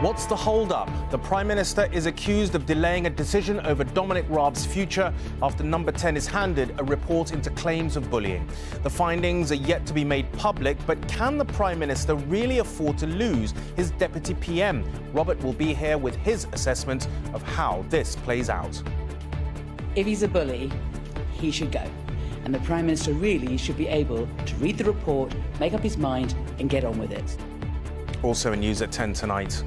What's the hold-up? The Prime Minister is accused of delaying a decision over Dominic Raab's future after Number 10 is handed a report into claims of bullying. The findings are yet to be made public, but can the Prime Minister really afford to lose his Deputy PM? Robert will be here with his assessment of how this plays out. If he's a bully, he should go. And the Prime Minister really should be able to read the report, make up his mind and get on with it. Also in news at 10 tonight.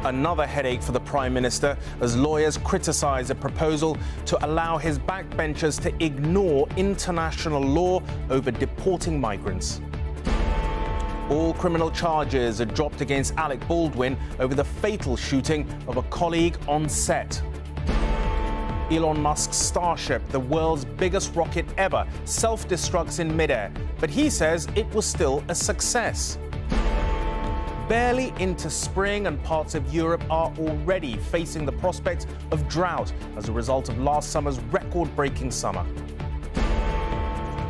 Another headache for the Prime Minister as lawyers criticise a proposal to allow his backbenchers to ignore international law over deporting migrants. All criminal charges are dropped against Alec Baldwin over the fatal shooting of a colleague on set. Elon Musk's Starship, the world's biggest rocket ever, self-destructs in midair, but he says it was still a success. Barely into spring, and parts of Europe are already facing the prospect of drought as a result of last summer's record-breaking summer.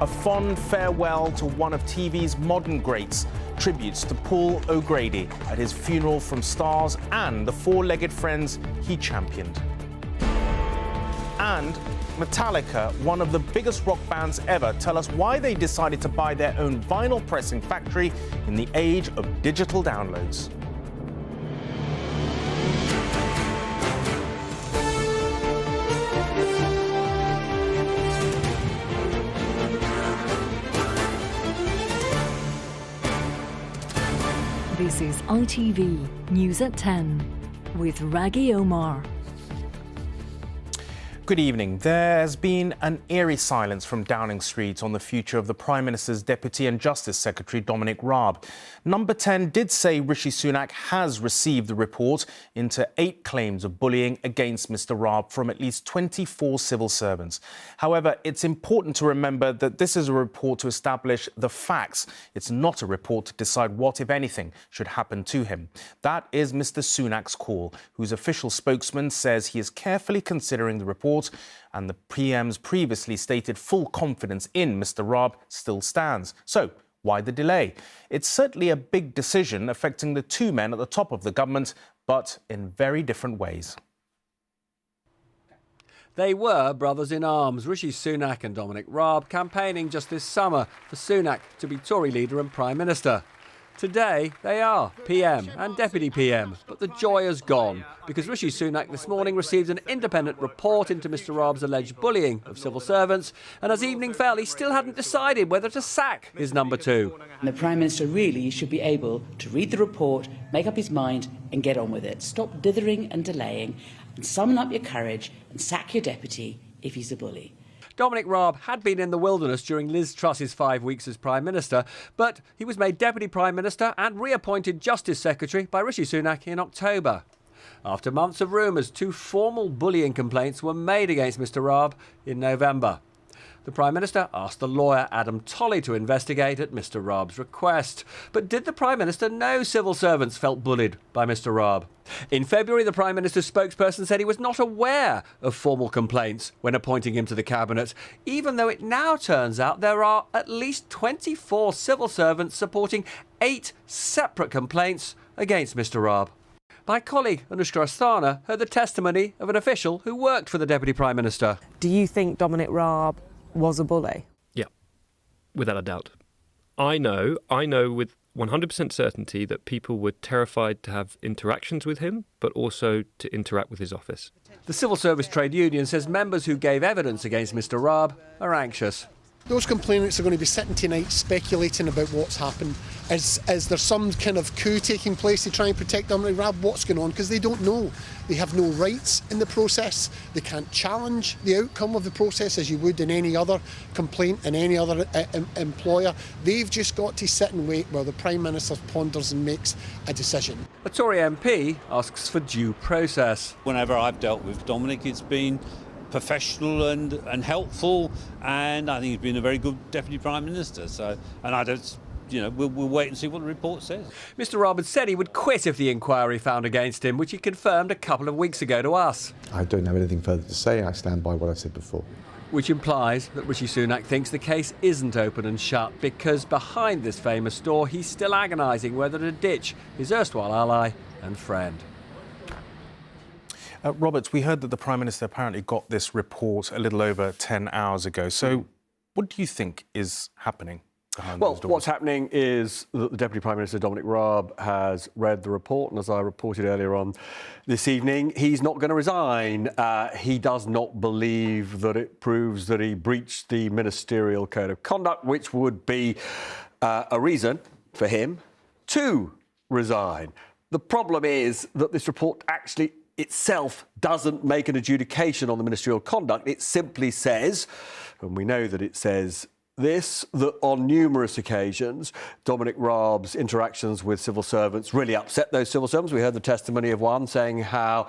A fond farewell to one of TV's modern greats, tributes to Paul O'Grady at his funeral from stars and the four-legged friends he championed. And Metallica, one of the biggest rock bands ever, tell us why they decided to buy their own vinyl pressing factory in the age of digital downloads. This is ITV News at 10 with Rageh Omar. Good evening. There's been an eerie silence from Downing Street on the future of the Prime Minister's Deputy and Justice Secretary, Dominic Raab. Number 10 did say Rishi Sunak has received the report into 8 claims of bullying against Mr Raab from at least 24 civil servants. However, it's important to remember that this is a report to establish the facts. It's not a report to decide what, if anything, should happen to him. That is Mr Sunak's call, whose official spokesman says he is carefully considering the report, and the PM's previously stated full confidence in Mr Raab still stands. So, why the delay? It's certainly a big decision affecting the two men at the top of the government, but in very different ways. They were brothers in arms, Rishi Sunak and Dominic Raab, campaigning just this summer for Sunak to be Tory leader and Prime Minister. Today, they are PM and Deputy PM, but the joy has gone because Rishi Sunak this morning received an independent report into Mr Raab's alleged bullying of civil servants, and as evening fell, he still hadn't decided whether to sack his number 2. And the Prime Minister really should be able to read the report, make up his mind and get on with it. Stop dithering and delaying and summon up your courage and sack your deputy if he's a bully. Dominic Raab had been in the wilderness during Liz Truss's 5 weeks as Prime Minister, but he was made Deputy Prime Minister and reappointed Justice Secretary by Rishi Sunak in October. After months of rumours, 2 formal bullying complaints were made against Mr Raab in November. The Prime Minister asked the lawyer Adam Tolley to investigate at Mr Raab's request. But did the Prime Minister know civil servants felt bullied by Mr Raab? In February, the Prime Minister's spokesperson said he was not aware of formal complaints when appointing him to the Cabinet, even though it now turns out there are at least 24 civil servants supporting 8 separate complaints against Mr Raab. My colleague Anushka Asthana heard the testimony of an official who worked for the Deputy Prime Minister. Do you think Dominic Raab was a bully? Yeah, without a doubt. I know with 100% certainty that people were terrified to have interactions with him, but also to interact with his office. The Civil Service Trade Union says members who gave evidence against Mr Raab are anxious. Those complainants are going to be sitting tonight speculating about what's happened. Is there some kind of coup taking place to try and protect Dominic Raab? What's going on? Because they don't know. They have no rights in the process. They can't challenge the outcome of the process as you would in any other complaint in any other employer. They've just got to sit and wait while the Prime Minister ponders and makes a decision. A Tory MP asks for due process. Whenever I've dealt with Dominic, it's been professional and helpful, and I think he's been a very good Deputy Prime Minister. So, and I don't, we'll wait and see what the report says. Mr Raab had said he would quit if the inquiry found against him, which he confirmed a couple of weeks ago to us. I don't have anything further to say. I stand by what I said before. Which implies that Rishi Sunak thinks the case isn't open and shut, because behind this famous door he's still agonising whether to ditch his erstwhile ally and friend. Roberts, we heard that the Prime Minister apparently got this report a little over 10 hours ago. So what do you think is happening behind those doors? What's happening is that the Deputy Prime Minister, Dominic Raab, has read the report, and as I reported earlier on this evening, he's not going to resign. He does not believe that it proves that he breached the ministerial code of conduct, which would be a reason for him to resign. The problem is that this report actually itself doesn't make an adjudication on the ministerial conduct. It simply says, and we know that it says this, that on numerous occasions, Dominic Raab's interactions with civil servants really upset those civil servants. We heard the testimony of one saying how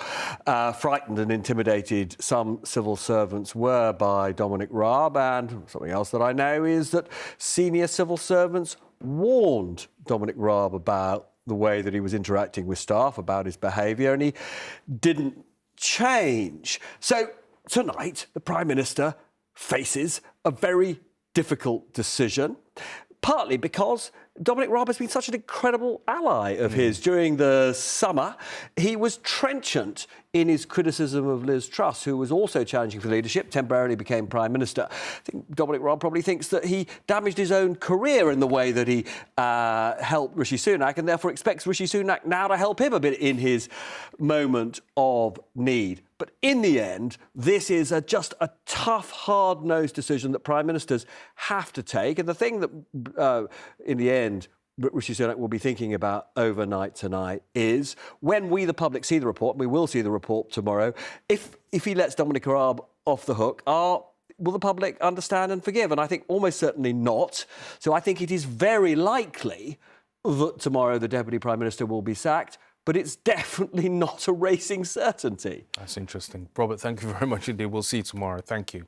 frightened and intimidated some civil servants were by Dominic Raab. And something else that I know is that senior civil servants warned Dominic Raab about the way that he was interacting with staff, about his behaviour, and he didn't change. So tonight, the Prime Minister faces a very difficult decision, partly because Dominic Raab has been such an incredible ally of his. During the summer, he was trenchant in his criticism of Liz Truss, who was also challenging for leadership, temporarily became Prime Minister. I think Dominic Raab probably thinks that he damaged his own career in the way that he helped Rishi Sunak, and therefore expects Rishi Sunak now to help him a bit in his moment of need. But in the end, this is just a tough, hard-nosed decision that Prime Ministers have to take. And the thing that, in the end, Rishi Sunak will be thinking about overnight tonight is when we, the public, see the report, and we will see the report tomorrow, if he lets Dominic Raab off the hook, will the public understand and forgive? And I think almost certainly not. So I think it is very likely that tomorrow the Deputy Prime Minister will be sacked, but it's definitely not a racing certainty. That's interesting. Robert, thank you very much indeed. We'll see you tomorrow. Thank you.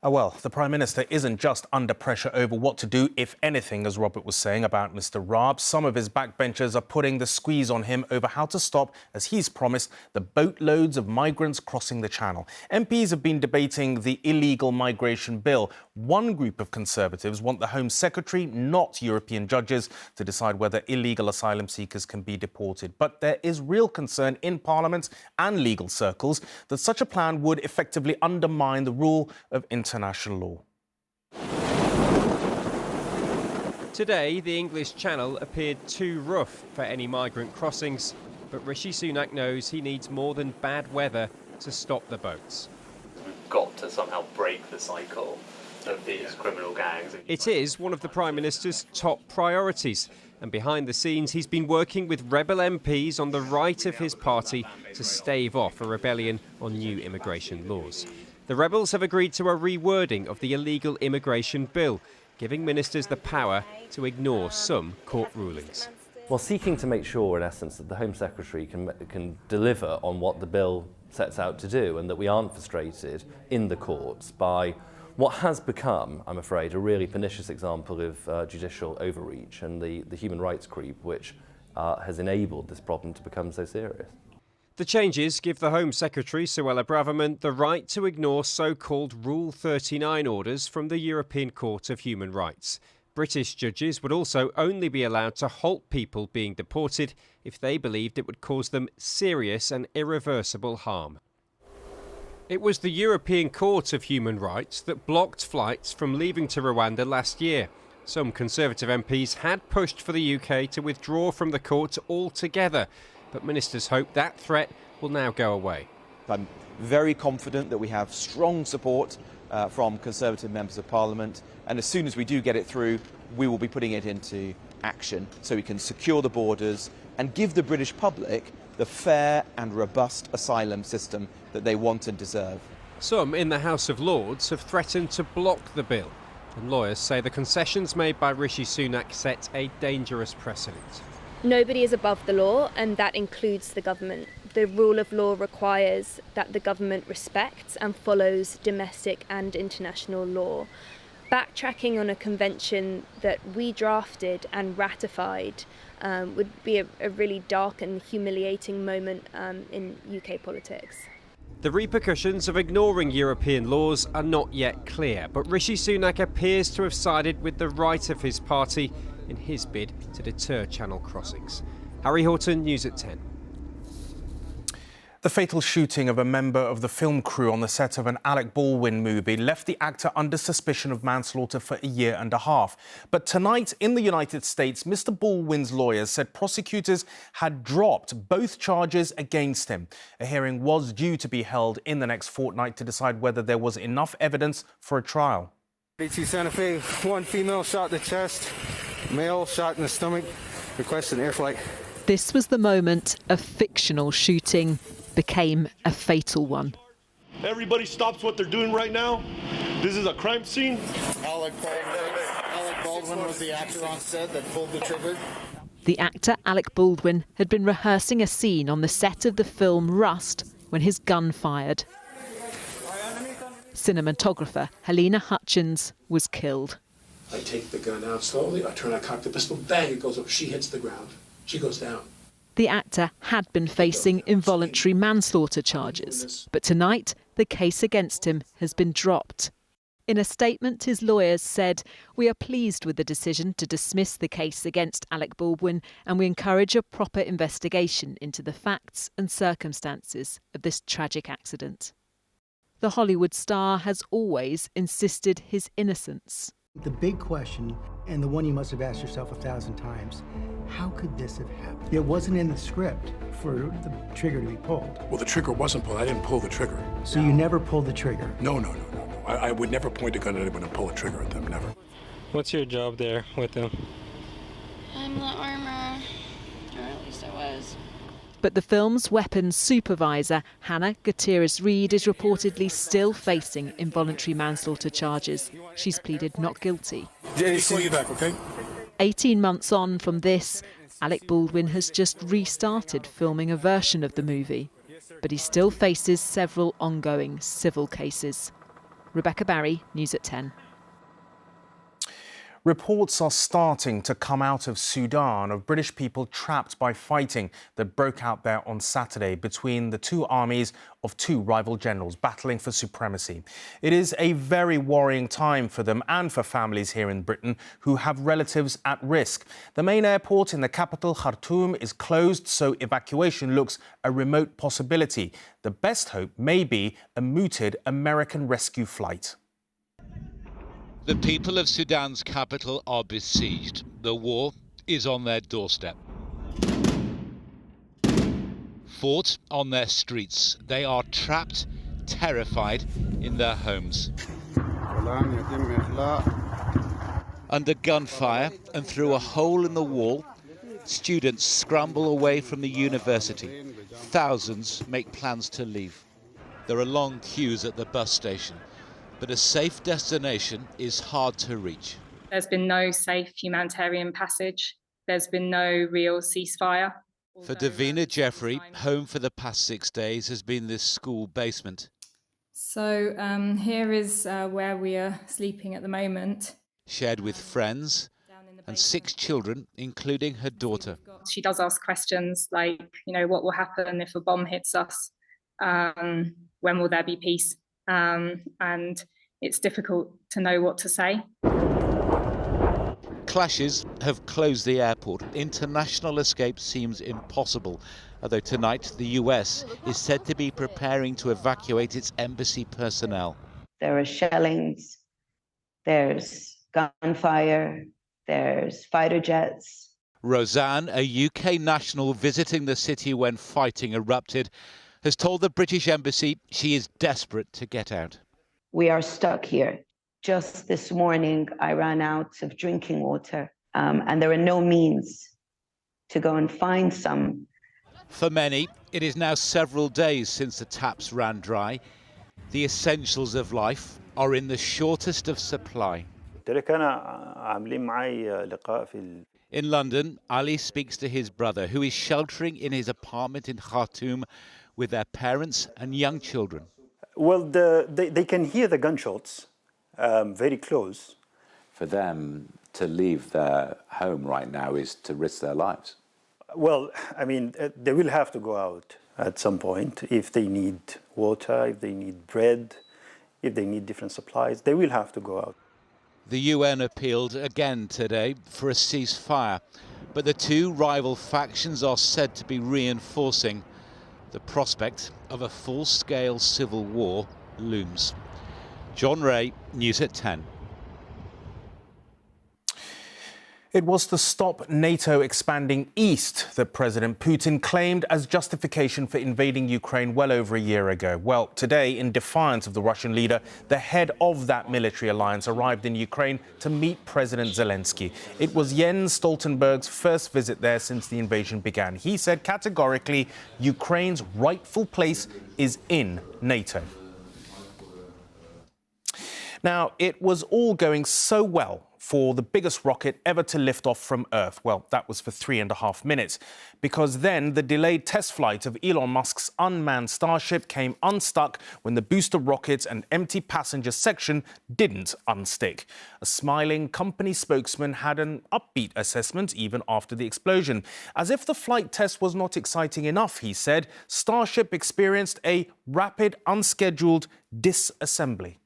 Well, the Prime Minister isn't just under pressure over what to do, if anything, as Robert was saying about Mr Raab. Some of his backbenchers are putting the squeeze on him over how to stop, as he's promised, the boatloads of migrants crossing the Channel. MPs have been debating the illegal migration bill. One group of Conservatives want the Home Secretary, not European judges, to decide whether illegal asylum seekers can be deported. But there is real concern in Parliament and legal circles that such a plan would effectively undermine the rule of international law. Today, the English Channel appeared too rough for any migrant crossings, but Rishi Sunak knows he needs more than bad weather to stop the boats. We've got to somehow break the cycle of these criminal gangs. It is one of the Prime Minister's top priorities, and behind the scenes he's been working with rebel MPs on the right of his party to stave off a rebellion on new immigration laws. The rebels have agreed to a rewording of the illegal immigration bill, giving ministers the power to ignore some court rulings. Well, seeking to make sure, in essence, that the Home Secretary can deliver on what the bill sets out to do, and that we aren't frustrated in the courts by what has become, I'm afraid, a really pernicious example of judicial overreach and the human rights creep which has enabled this problem to become so serious. The changes give the Home Secretary, Suella Braverman, the right to ignore so-called Rule 39 orders from the European Court of Human Rights. British judges would also only be allowed to halt people being deported if they believed it would cause them serious and irreversible harm. It was the European Court of Human Rights that blocked flights from leaving to Rwanda last year. Some Conservative MPs had pushed for the UK to withdraw from the court altogether, but ministers hope that threat will now go away. I'm very confident that we have strong support from Conservative members of Parliament, and as soon as we do get it through, we will be putting it into action so we can secure the borders and give the British public the fair and robust asylum system that they want and deserve. Some in the House of Lords have threatened to block the bill, and lawyers say the concessions made by Rishi Sunak set a dangerous precedent. Nobody is above the law, and that includes the government. The rule of law requires that the government respects and follows domestic and international law. Backtracking on a convention that we drafted and ratified would be a really dark and humiliating moment in UK politics. The repercussions of ignoring European laws are not yet clear, but Rishi Sunak appears to have sided with the right of his party in his bid to deter channel crossings. Harry Horton, News at 10. The fatal shooting of a member of the film crew on the set of an Alec Baldwin movie left the actor under suspicion of manslaughter for a year and a half. But tonight in the United States, Mr. Baldwin's lawyers said prosecutors had dropped both charges against him. A hearing was due to be held in the next fortnight to decide whether there was enough evidence for a trial. To Santa Fe, one female shot in the chest, male shot in the stomach, requesting air flight. This was the moment a fictional shooting became a fatal one. Everybody stops what they're doing right now. This is a crime scene. Alec Baldwin was the actor on set that pulled the trigger. The actor Alec Baldwin had been rehearsing a scene on the set of the film Rust when his gun fired. Cinematographer Helena Hutchins was killed. I take the gun out slowly, I turn, I cock the pistol, bang, it goes up, she hits the ground, she goes down. The actor had been facing involuntary manslaughter charges, but tonight the case against him has been dropped. In a statement, his lawyers said, "We are pleased with the decision to dismiss the case against Alec Baldwin, and we encourage a proper investigation into the facts and circumstances of this tragic accident." The Hollywood star has always insisted his innocence. The big question, and the one you must have asked yourself 1,000 times, how could this have happened? It wasn't in the script for the trigger to be pulled. Well, the trigger wasn't pulled. I didn't pull the trigger. So you never pulled the trigger? No. I would never point a gun at anyone and pull a trigger at them, never. What's your job there with them? I'm the armor, or at least I was. But the film's weapons supervisor, Hannah Gutierrez-Reed, is reportedly still facing involuntary manslaughter charges. She's pleaded not guilty. Call you back, okay? 18 months on from this, Alec Baldwin has just restarted filming a version of the movie, but he still faces several ongoing civil cases. Rebecca Barry, News at 10. Reports are starting to come out of Sudan of British people trapped by fighting that broke out there on Saturday between the two armies of two rival generals battling for supremacy. It is a very worrying time for them and for families here in Britain who have relatives at risk. The main airport in the capital, Khartoum, is closed, so evacuation looks a remote possibility. The best hope may be a mooted American rescue flight. The people of Sudan's capital are besieged. The war is on their doorstep. Fought on their streets, they are trapped, terrified in their homes. Under gunfire and through a hole in the wall, students scramble away from the university. Thousands make plans to leave. There are long queues at the bus station, but a safe destination is hard to reach. There's been no safe humanitarian passage. There's been no real ceasefire. For Davina Jeffrey, home for the past 6 days has been this school basement. So here is where we are sleeping at the moment. Shared with friends and 6 children, including her daughter. She does ask questions like, what will happen if a bomb hits us? When will there be peace? And it's difficult to know what to say. Clashes have closed the airport. International escape seems impossible, although tonight the US is said to be preparing to evacuate its embassy personnel. There are shellings, there's gunfire, there's fighter jets. Roseanne, a UK national visiting the city when fighting erupted, has told the British Embassy she is desperate to get out. We are stuck here. Just this morning, I ran out of drinking water, and there are no means to go and find some. For many, it is now several days since the taps ran dry. The essentials of life are in the shortest of supply. In London, Ali speaks to his brother, who is sheltering in his apartment in Khartoum with their parents and young children. Well, they can hear the gunshots very close. For them to leave their home right now is to risk their lives. Well, I mean, they will have to go out. at some point. If they need water, if they need bread, if they need different supplies, they will have to go out. The UN appealed again today for a ceasefire, but the two rival factions are said to be reinforcing. The prospect of a full-scale civil war looms. John Ray, News at 10. It was to stop NATO expanding east that President Putin claimed as justification for invading Ukraine well over a year ago. Well, today, in defiance of the Russian leader, the head of that military alliance arrived in Ukraine to meet President Zelensky. It was Jens Stoltenberg's first visit there since the invasion began. He said categorically Ukraine's rightful place is in NATO. Now, it was all going so well for the biggest rocket ever to lift off from Earth. Well, that was for 3.5 minutes, because then the delayed test flight of Elon Musk's unmanned Starship came unstuck when the booster rockets and empty passenger section didn't unstick. A smiling company spokesman had an upbeat assessment even after the explosion. As if the flight test was not exciting enough, he said, Starship experienced a rapid, unscheduled disassembly.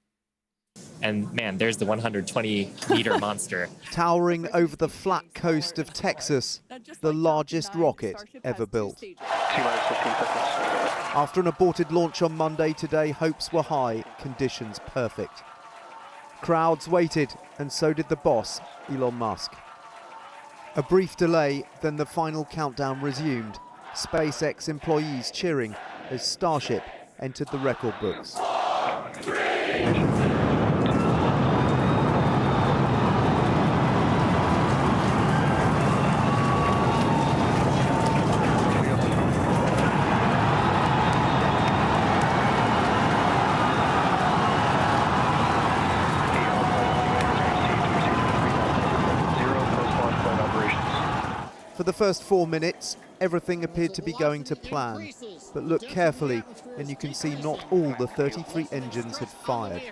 And man, there's the 120-meter monster. Towering over the flat coast of Texas, the largest rocket ever built. After an aborted launch on Monday, today hopes were high, conditions perfect. Crowds waited, and so did the boss, Elon Musk. A brief delay, then the final countdown resumed. SpaceX employees cheering as Starship entered the record books. For the first 4 minutes, everything appeared to be going to plan. But look carefully, and you can see not all the 33 engines had fired.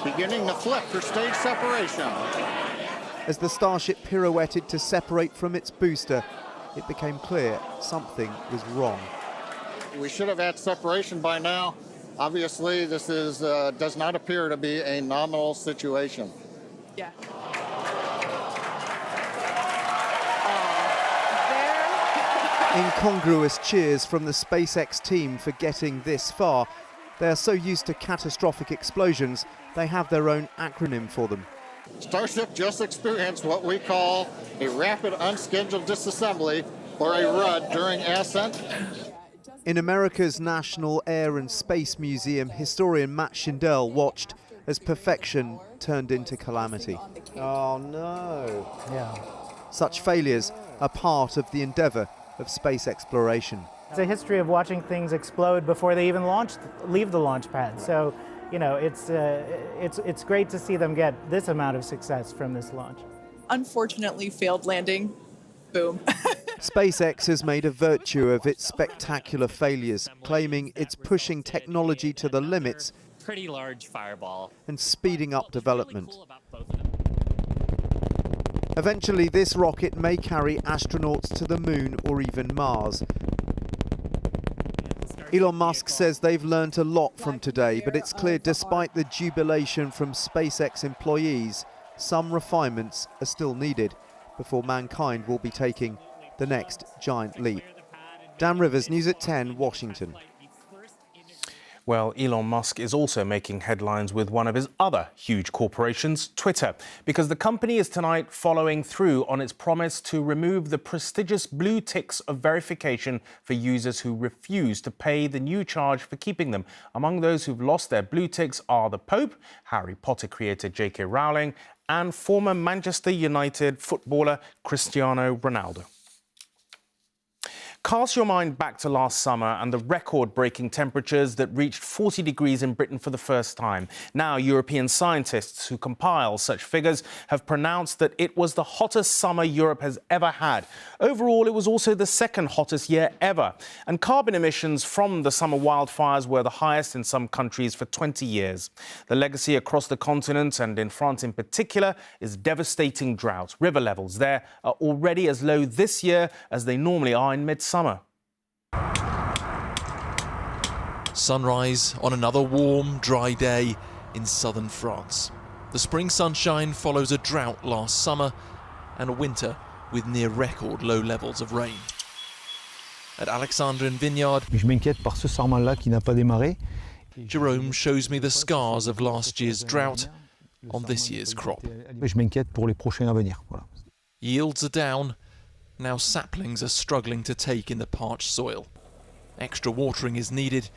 Beginning to flip for stage separation. As the Starship pirouetted to separate from its booster, it became clear something was wrong. We should have had separation by now. Obviously, this is does not appear to be a nominal situation. Yeah. Incongruous cheers from the SpaceX team for getting this far. They are so used to catastrophic explosions, they have their own acronym for them. Starship just experienced what we call a rapid unscheduled disassembly, or a RUD, during ascent. In America's National Air and Space Museum, historian Matt Schindel watched as perfection turned into calamity. Oh no. Yeah. Such failures are part of the endeavour of space exploration. It's a history of watching things explode before they even leave the launch pad. So, you know, it's great to see them get this amount of success from this launch. Unfortunately, failed landing. Boom. SpaceX has made a virtue of its spectacular failures, claiming it's pushing technology to the limits. Pretty large fireball. And speeding up development. Eventually, this rocket may carry astronauts to the moon or even Mars. Elon Musk says they've learned a lot from today, but it's clear despite the jubilation from SpaceX employees, some refinements are still needed before mankind will be taking the next giant leap. Dan Rivers, News at 10, Washington. Well, Elon Musk is also making headlines with one of his other huge corporations, Twitter, because the company is tonight following through on its promise to remove the prestigious blue ticks of verification for users who refuse to pay the new charge for keeping them. Among those who've lost their blue ticks are the Pope, Harry Potter creator J.K. Rowling, and former Manchester United footballer Cristiano Ronaldo. Cast your mind back to last summer and the record-breaking temperatures that reached 40 degrees in Britain for the first time. Now, European scientists who compile such figures have pronounced that it was the hottest summer Europe has ever had. Overall, it was also the second hottest year ever. And carbon emissions from the summer wildfires were the highest in some countries for 20 years. The legacy across the continent, and in France in particular, is devastating drought. River levels there are already as low this year as they normally are in midsummer. Sunrise on another warm, dry day in southern France. The spring sunshine follows a drought last summer and a winter with near record low levels of rain. At Alexandrine Vineyard, Je m'inquiète par ce sarment-là qui n'a pas démarré. Jerome shows me the scars of last year's drought on this year's crop. Je m'inquiète pour les prochains à venir. Voilà. Yields are down. Now saplings are struggling to take in the parched soil. Extra watering is needed.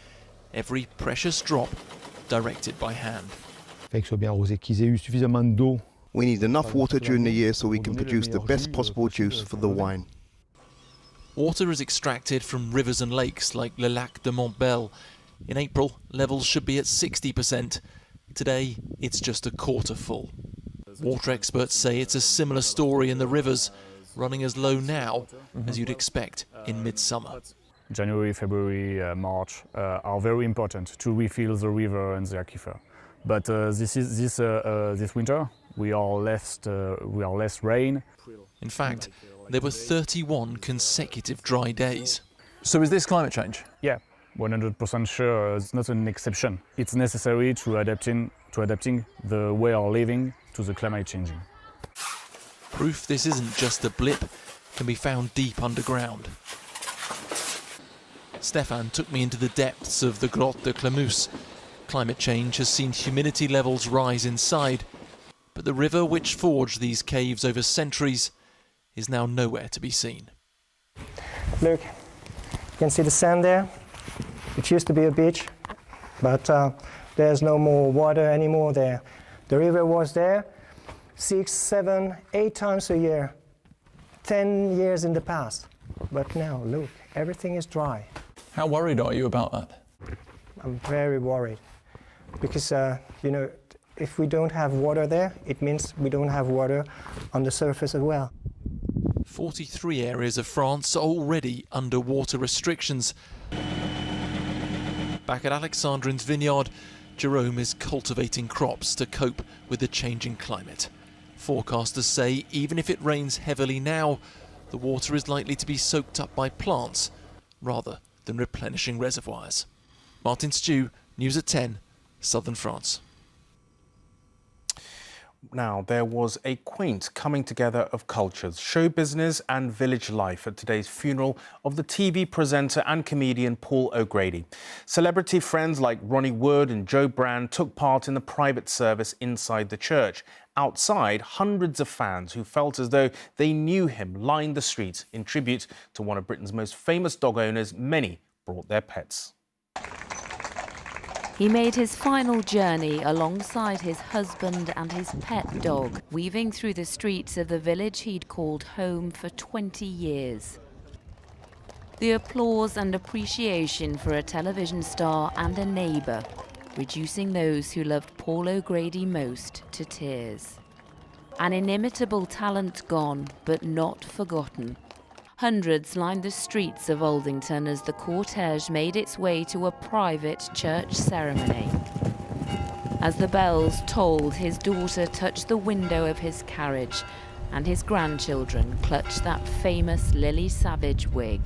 Every precious drop directed by hand. Fait que soit bien arrosé, qu'ils aient eu suffisamment d'eau. We need enough water during the year so we can produce the best possible juice for the wine. Water is extracted from rivers and lakes like Le Lac de Montbel. In April, levels should be at 60%. Today, it's just a quarter full. Water experts say it's a similar story in the rivers, running as low now as you'd expect in midsummer. January, February, March are very important to refill the river and the aquifer. But this winter we are less rain. In fact, there were 31 consecutive dry days. So is this climate change? Yeah, 100% sure. It's not an exception. It's necessary to adapting the way of living to the climate changing. Proof this isn't just a blip can be found deep underground. Stefan took me into the depths of the Grotte de Clamous. Climate change has seen humidity levels rise inside, but the river which forged these caves over centuries is now nowhere to be seen. Look, you can see the sand there. It used to be a beach, but there's no more water anymore there. The river was there 6, 7, 8 times a year, 10 years in the past. But now, look, everything is dry. How worried are you about that? I'm very worried because, you know, if we don't have water there, it means we don't have water on the surface as well. 43 areas of France are already under water restrictions. Back at Alexandrine's vineyard, Jerome is cultivating crops to cope with the changing climate. Forecasters say even if it rains heavily now, the water is likely to be soaked up by plants rather than replenishing reservoirs. Martin Stew, News at 10, Southern France. Now, there was a quaint coming together of cultures, show business and village life at today's funeral of the TV presenter and comedian Paul O'Grady. Celebrity friends like Ronnie Wood and Joe Brand took part in the private service inside the church. Outside, hundreds of fans who felt as though they knew him lined the streets in tribute to one of Britain's most famous dog owners. Many brought their pets. He made his final journey alongside his husband and his pet dog, weaving through the streets of the village he'd called home for 20 years. The applause and appreciation for a television star and a neighbour, reducing those who loved Paul O'Grady most to tears. An inimitable talent gone, but not forgotten. Hundreds lined the streets of Aldington as the cortege made its way to a private church ceremony. As the bells tolled, his daughter touched the window of his carriage, and his grandchildren clutched that famous Lily Savage wig.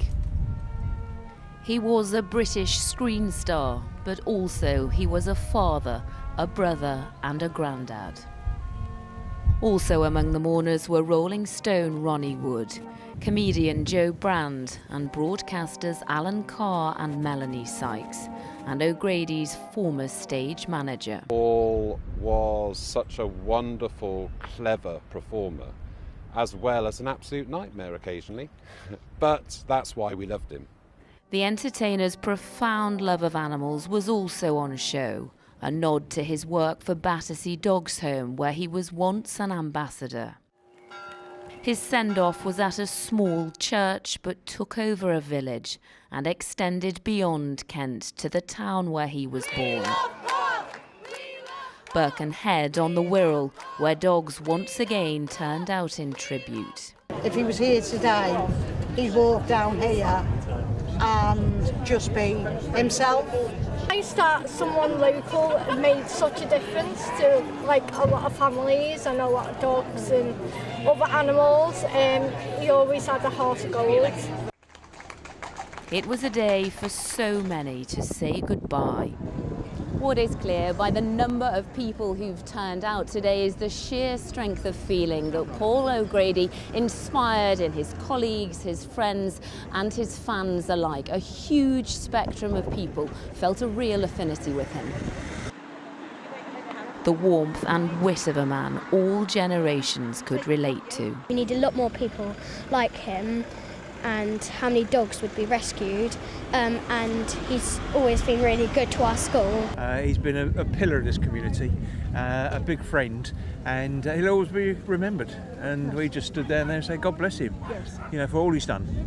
He was a British screen star, but also he was a father, a brother, and a granddad. Also among the mourners were Rolling Stone Ronnie Wood, comedian Joe Brand, and broadcasters Alan Carr and Melanie Sykes, and O'Grady's former stage manager. Paul was such a wonderful, clever performer, as well as an absolute nightmare occasionally. But that's why we loved him. The entertainer's profound love of animals was also on show, a nod to his work for Battersea Dogs Home, where he was once an ambassador. His send-off was at a small church, but took over a village and extended beyond Kent to the town where he was born. Birkenhead on the Wirral, where dogs once again turned out in tribute. If he was here today, he'd walk down here and just be himself. Nice that someone local made such a difference to like a lot of families and a lot of dogs and other animals. He always had a heart of gold. It was a day for so many to say goodbye. What is clear by the number of people who've turned out today is the sheer strength of feeling that Paul O'Grady inspired in his colleagues, his friends and his fans alike. A huge spectrum of people felt a real affinity with him. The warmth and wit of a man all generations could relate to. We need a lot more people like him, and how many dogs would be rescued, and he's always been really good to our school. He's been a pillar of this community, a big friend, and he'll always be remembered, and we just stood there and say God bless him, you know, for all he's done.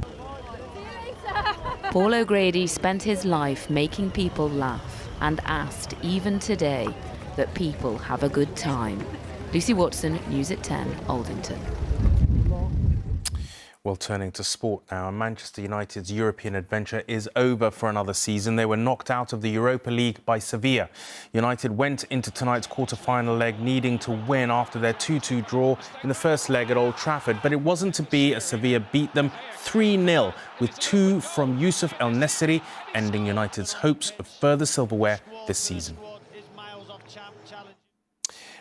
Paul O'Grady spent his life making people laugh and asked even today that people have a good time. Lucy Watson, News at 10, Aldington. Well, turning to sport now, Manchester United's European adventure is over for another season. They were knocked out of the Europa League by Sevilla. United went into tonight's quarter-final leg needing to win after their 2-2 draw in the first leg at Old Trafford. But it wasn't to be, as Sevilla beat them 3-0 with 2 from Yusuf El Nesiri, ending United's hopes of further silverware this season.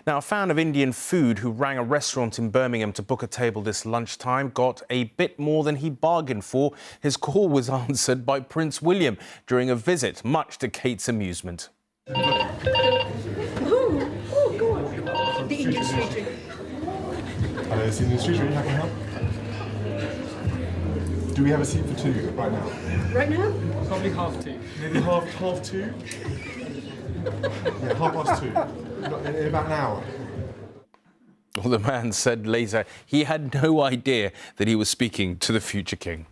Now, a fan of Indian food who rang a restaurant in Birmingham to book a table this lunchtime got a bit more than he bargained for. His call was answered by Prince William during a visit, much to Kate's amusement. The Indian street drink. Hello, it's Indian street drink. How can I help? Do we have a seat for 2 right now? Right now? Probably half 2. Maybe half 2? Yeah, 2:30. In about an hour. Well, the man said later he had no idea that he was speaking to the future king.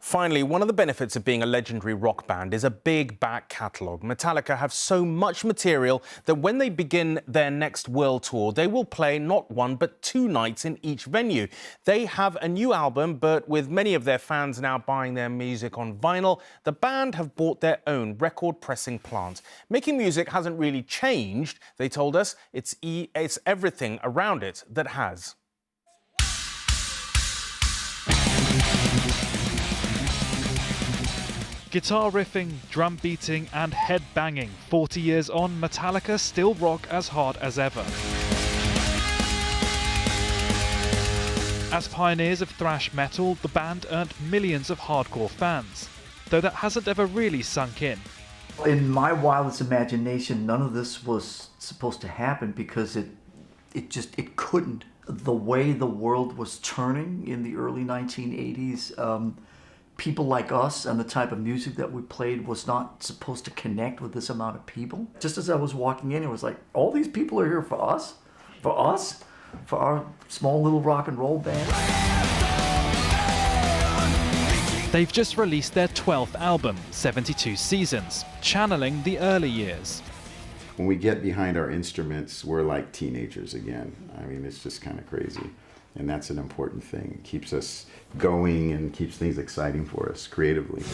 Finally, one of the benefits of being a legendary rock band is a big back catalogue. Metallica have so much material that when they begin their next world tour, they will play not 1 but 2 nights in each venue. They have a new album, but with many of their fans now buying their music on vinyl, the band have bought their own record pressing plant. Making music hasn't really changed, they told us. It's everything around it that has. Guitar riffing, drum beating and head banging. 40 years on, Metallica still rock as hard as ever. As pioneers of thrash metal, the band earned millions of hardcore fans, though that hasn't ever really sunk in. In my wildest imagination, none of this was supposed to happen because it couldn't. The way the world was turning in the early 1980s, people like us and the type of music that we played was not supposed to connect with this amount of people. Just as I was walking in, it was like, all these people are here for us? For us? For our small little rock and roll band? They've just released their 12th album, 72 Seasons, channeling the early years. When we get behind our instruments, we're like teenagers again. I mean, it's just kind of crazy. And that's an important thing. It keeps us going and keeps things exciting for us creatively.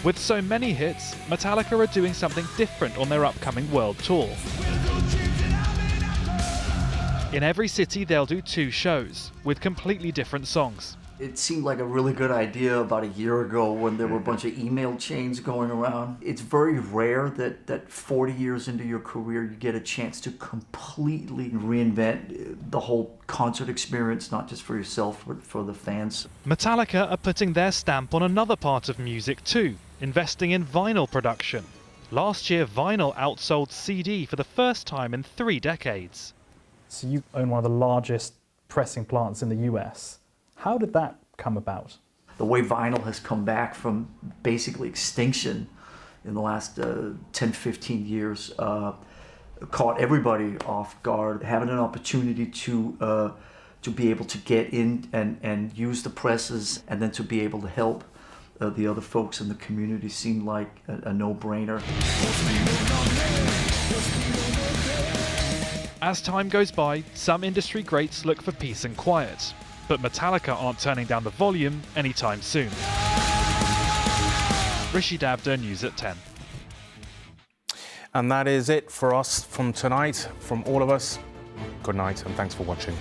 With so many hits, Metallica are doing something different on their upcoming world tour. In every city, they'll do 2 shows with completely different songs. It seemed like a really good idea about a year ago when there were a bunch of email chains going around. It's very rare that 40 years into your career you get a chance to completely reinvent the whole concert experience, not just for yourself but for the fans. Metallica are putting their stamp on another part of music too, investing in vinyl production. Last year, vinyl outsold CD for the first time in 3 decades. So you own one of the largest pressing plants in the US. How did that come about? The way vinyl has come back from basically extinction in the last 10, 15 years caught everybody off guard. Having an opportunity to be able to get in and use the presses and then to be able to help the other folks in the community seemed like a no-brainer. As time goes by, some industry greats look for peace and quiet. But Metallica aren't turning down the volume anytime soon. Rishi Davda, News at 10. And that is it for us from tonight. From all of us, good night and thanks for watching.